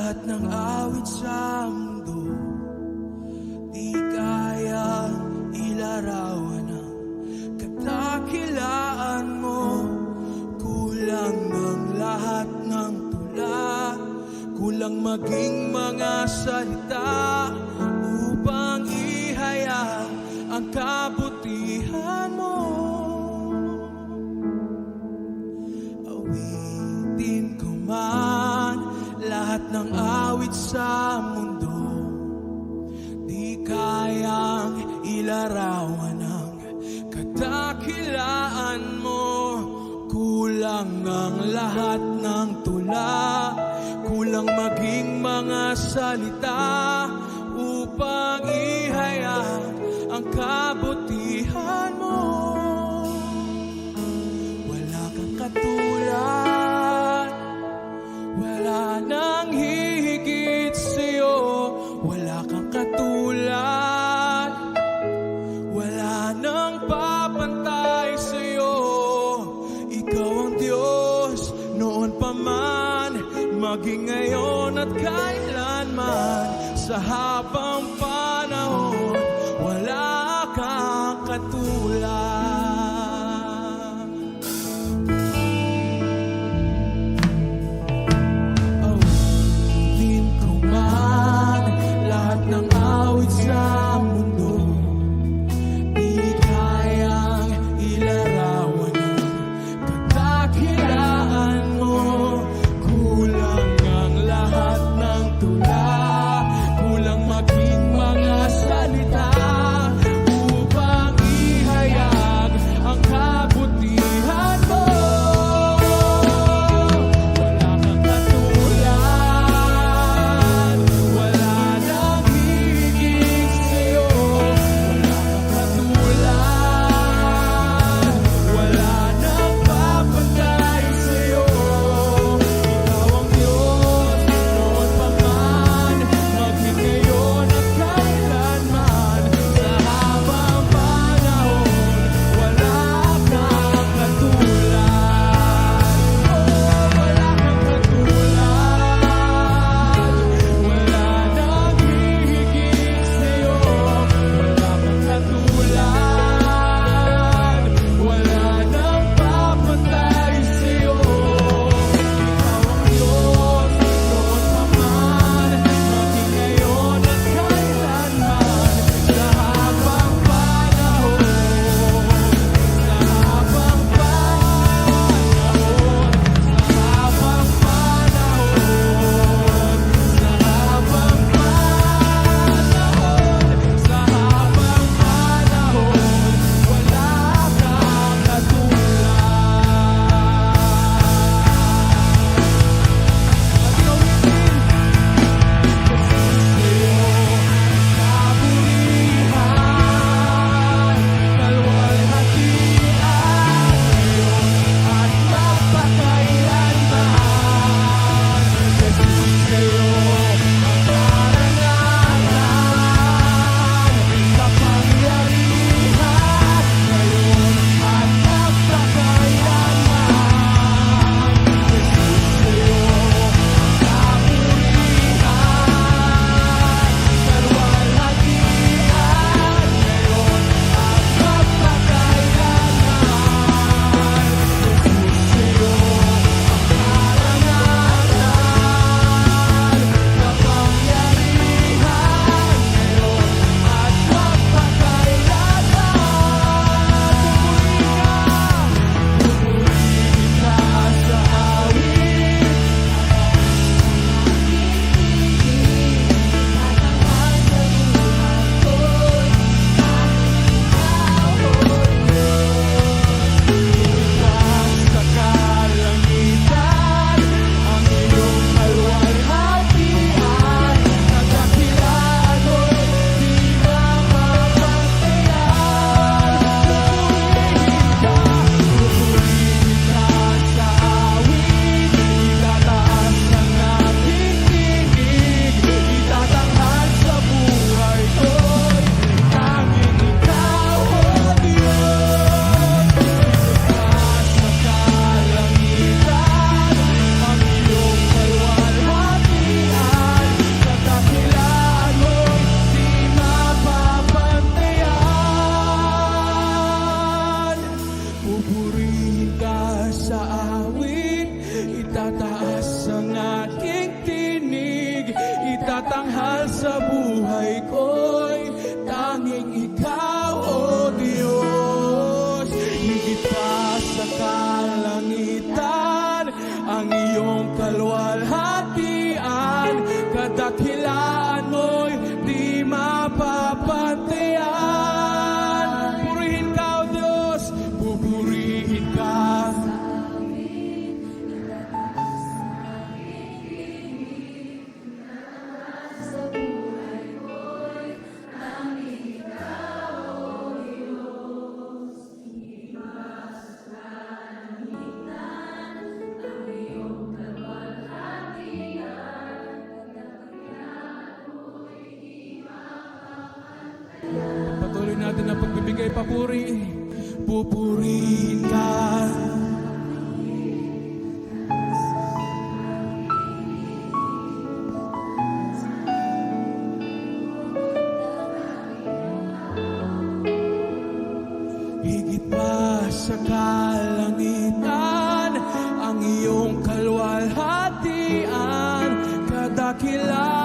lahat ng awit sa mundo, di kaya ilarawan ang kadakilaan mo. Kulang ang lahat ng tula, kulang maging mga salita upang ihayag ang kabutihan mo. Awitin ko man lahat ng awit sa mundo, di kayang ilarawan ang kadakilaan mo. Kulang ang lahat ng tula, kulang maging mga salita upang ihayag ang kabutihan mo. Wala kang katulad, wala nang hihigit sa'yo. Wala kang katulad, wala nang papantay sa'yo. Ikaw ang Diyos noon pa man, maging ngayon at kailanman. Sa habang panahon, wala kang katulad. Awitin ko man lahat ng awit sa mundo, di kayang ilarawan ang kadakilaan mo. Kulang ang lahat ng tula, kulang maging mga salita upang ihayag ang kabutihan mo. Wala kang katulad, wala nang higit sa'yo. Wala kang katulad, wala nang papantay sa'yo. Ikaw ang Diyos noon pa man, tanghal sa buhay ko'y tanging ikaw, O Diyos. Higit pa sa kalangitan, ang iyong kalwalhatian, kadakilaan mo'y di mapapantayan. Purihin ka, O Diyos, pupurihin ka. Patuloy natin ang pagbibigay papuri. Pupurihin ka. Higit pa sa kalangitan, ang iyong kalwalhatian, kadakilaan